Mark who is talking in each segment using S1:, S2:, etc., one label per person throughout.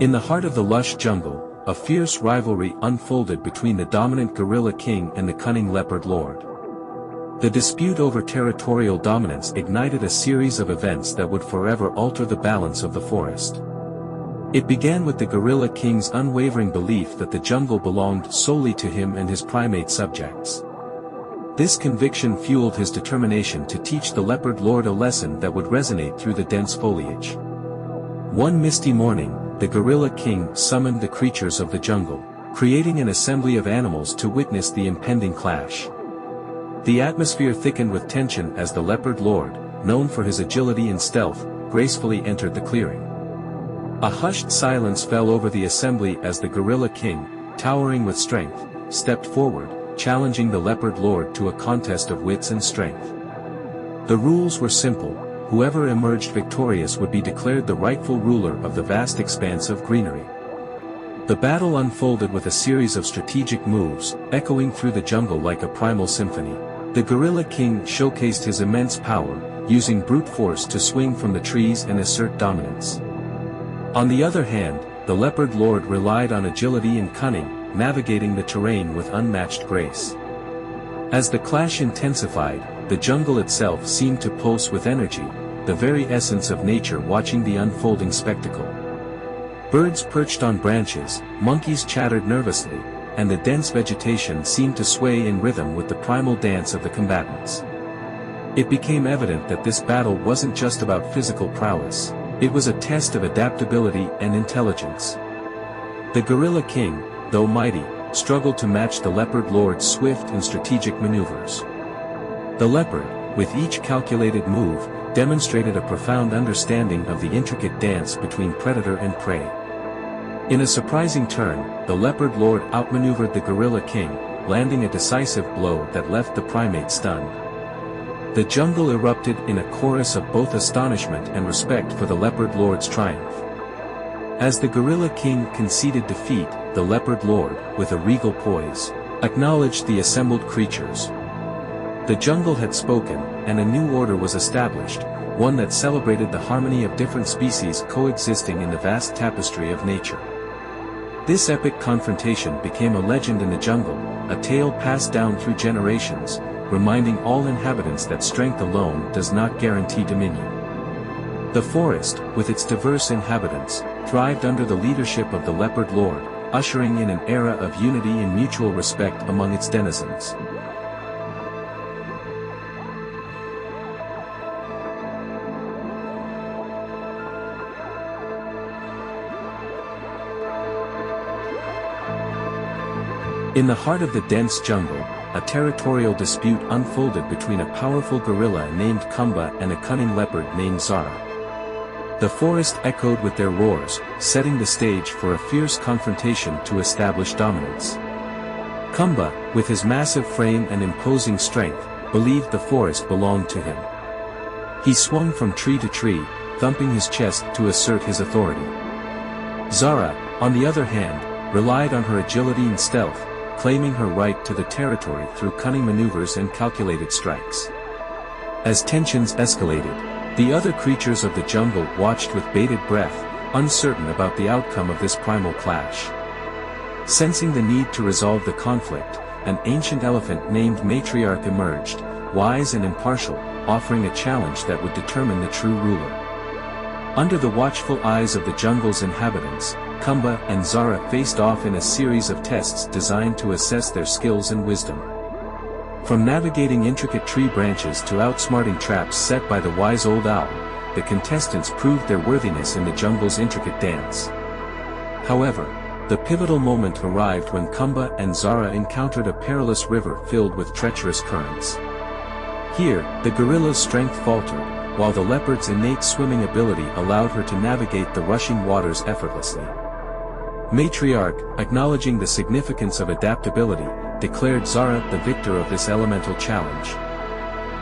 S1: In the heart of the lush jungle, a fierce rivalry unfolded between the dominant gorilla king and the cunning leopard lord. The dispute over territorial dominance ignited a series of events that would forever alter the balance of the forest. It began with the gorilla king's unwavering belief that the jungle belonged solely to him and his primate subjects. This conviction fueled his determination to teach the leopard lord a lesson that would resonate through the dense foliage. One misty morning, the gorilla king summoned the creatures of the jungle, creating an assembly of animals to witness the impending clash. The atmosphere thickened with tension as the leopard lord, known for his agility and stealth, gracefully entered the clearing. A hushed silence fell over the assembly as the gorilla king, towering with strength, stepped forward, challenging the leopard lord to a contest of wits and strength. The rules were simple: whoever emerged victorious would be declared the rightful ruler of the vast expanse of greenery. The battle unfolded with a series of strategic moves, echoing through the jungle like a primal symphony. The gorilla king showcased his immense power, using brute force to swing from the trees and assert dominance. On the other hand, the leopard lord relied on agility and cunning, navigating the terrain with unmatched grace. As the clash intensified, the jungle itself seemed to pulse with energy, the very essence of nature watching the unfolding spectacle. Birds perched on branches, monkeys chattered nervously, and the dense vegetation seemed to sway in rhythm with the primal dance of the combatants. It became evident that this battle wasn't just about physical prowess, it was a test of adaptability and intelligence. The gorilla king, though mighty, struggled to match the leopard lord's swift and strategic maneuvers. The leopard, with each calculated move, demonstrated a profound understanding of the intricate dance between predator and prey. In a surprising turn, the leopard lord outmaneuvered the gorilla king, landing a decisive blow that left the primate stunned. The jungle erupted in a chorus of both astonishment and respect for the leopard lord's triumph. As the gorilla king conceded defeat, the leopard lord, with a regal poise, acknowledged the assembled creatures. The jungle had spoken, and a new order was established, one that celebrated the harmony of different species coexisting in the vast tapestry of nature. This epic confrontation became a legend in the jungle, a tale passed down through generations, reminding all inhabitants that strength alone does not guarantee dominion. The forest, with its diverse inhabitants, thrived under the leadership of the leopard lord, ushering in an era of unity and mutual respect among its denizens. In the heart of the dense jungle, a territorial dispute unfolded between a powerful gorilla named Kumba and a cunning leopard named Zara. The forest echoed with their roars, setting the stage for a fierce confrontation to establish dominance. Kumba, with his massive frame and imposing strength, believed the forest belonged to him. He swung from tree to tree, thumping his chest to assert his authority. Zara, on the other hand, relied on her agility and stealth, claiming her right to the territory through cunning maneuvers and calculated strikes. As tensions escalated, the other creatures of the jungle watched with bated breath, uncertain about the outcome of this primal clash. Sensing the need to resolve the conflict, an ancient elephant named Matriarch emerged, wise and impartial, offering a challenge that would determine the true ruler. Under the watchful eyes of the jungle's inhabitants, Kumba and Zara faced off in a series of tests designed to assess their skills and wisdom. From navigating intricate tree branches to outsmarting traps set by the wise old owl, the contestants proved their worthiness in the jungle's intricate dance. However, the pivotal moment arrived when Kumba and Zara encountered a perilous river filled with treacherous currents. Here, the gorilla's strength faltered, while the leopard's innate swimming ability allowed her to navigate the rushing waters effortlessly. Matriarch, acknowledging the significance of adaptability, declared Zara the victor of this elemental challenge.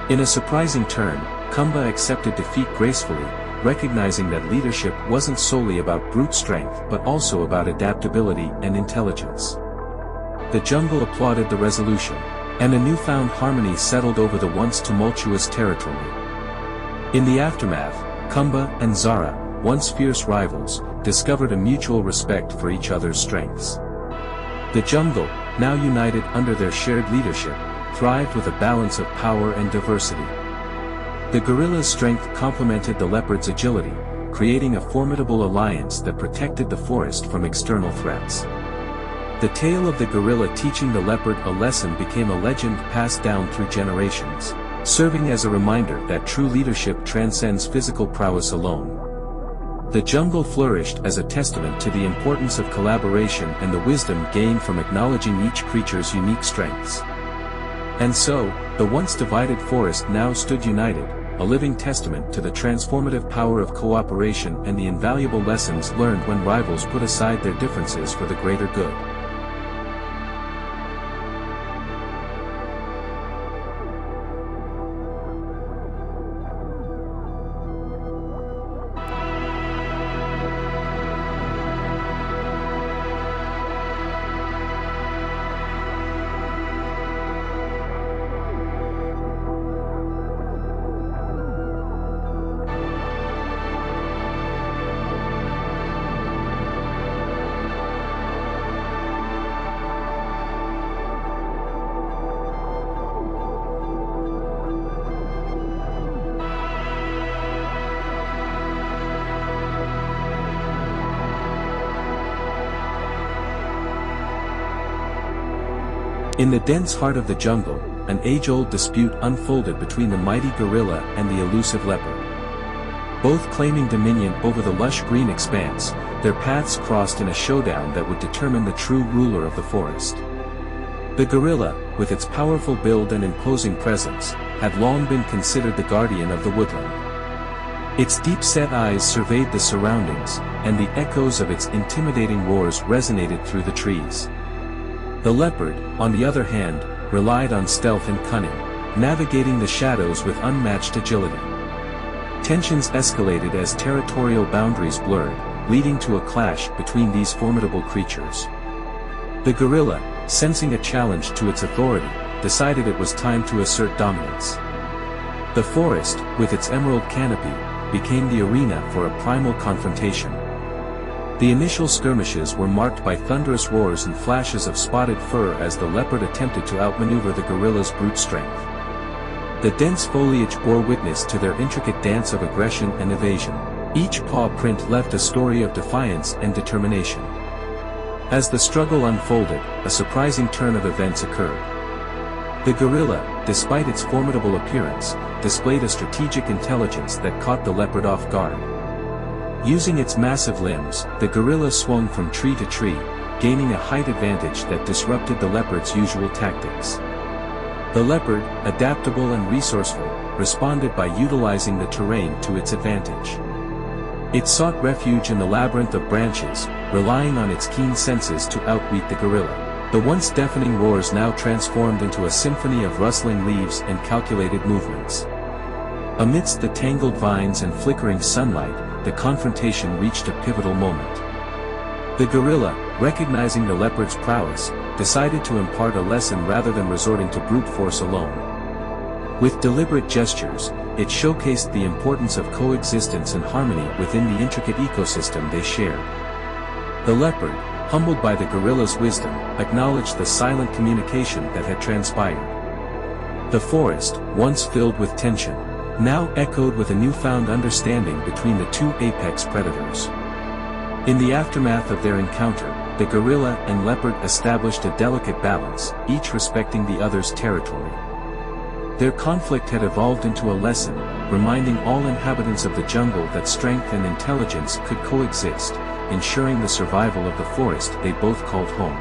S1: In a surprising turn, Kumba accepted defeat gracefully, recognizing that leadership wasn't solely about brute strength but also about adaptability and intelligence. The jungle applauded the resolution, and a newfound harmony settled over the once tumultuous territory. In the aftermath, Kumba and Zara, once fierce rivals, discovered a mutual respect for each other's strengths. The jungle, now united under their shared leadership, thrived with a balance of power and diversity. The gorilla's strength complemented the leopard's agility, creating a formidable alliance that protected the forest from external threats. The tale of the gorilla teaching the leopard a lesson became a legend passed down through generations, serving as a reminder that true leadership transcends physical prowess alone. The jungle flourished as a testament to the importance of collaboration and the wisdom gained from acknowledging each creature's unique strengths. And so, the once divided forest now stood united, a living testament to the transformative power of cooperation and the invaluable lessons learned when rivals put aside their differences for the greater good. In the dense heart of the jungle, an age-old dispute unfolded between the mighty gorilla and the elusive leopard. Both claiming dominion over the lush green expanse, their paths crossed in a showdown that would determine the true ruler of the forest. The gorilla, with its powerful build and imposing presence, had long been considered the guardian of the woodland. Its deep-set eyes surveyed the surroundings, and the echoes of its intimidating roars resonated through the trees. The leopard, on the other hand, relied on stealth and cunning, navigating the shadows with unmatched agility. Tensions escalated as territorial boundaries blurred, leading to a clash between these formidable creatures. The gorilla, sensing a challenge to its authority, decided it was time to assert dominance. The forest, with its emerald canopy, became the arena for a primal confrontation. The initial skirmishes were marked by thunderous roars and flashes of spotted fur as the leopard attempted to outmaneuver the gorilla's brute strength. The dense foliage bore witness to their intricate dance of aggression and evasion. Each paw print left a story of defiance and determination. As the struggle unfolded, a surprising turn of events occurred. The gorilla, despite its formidable appearance, displayed a strategic intelligence that caught the leopard off guard. Using its massive limbs, the gorilla swung from tree to tree, gaining a height advantage that disrupted the leopard's usual tactics. The leopard, adaptable and resourceful, responded by utilizing the terrain to its advantage. It sought refuge in the labyrinth of branches, relying on its keen senses to outwit the gorilla. The once deafening roars now transformed into a symphony of rustling leaves and calculated movements. Amidst the tangled vines and flickering sunlight, the confrontation reached a pivotal moment. The gorilla, recognizing the leopard's prowess, decided to impart a lesson rather than resorting to brute force alone. With deliberate gestures, it showcased the importance of coexistence and harmony within the intricate ecosystem they shared. The leopard, humbled by the gorilla's wisdom, acknowledged the silent communication that had transpired. The forest, once filled with tension, now echoed with a newfound understanding between the two apex predators. In the aftermath of their encounter, the gorilla and leopard established a delicate balance, each respecting the other's territory. Their conflict had evolved into a lesson, reminding all inhabitants of the jungle that strength and intelligence could coexist, ensuring the survival of the forest they both called home.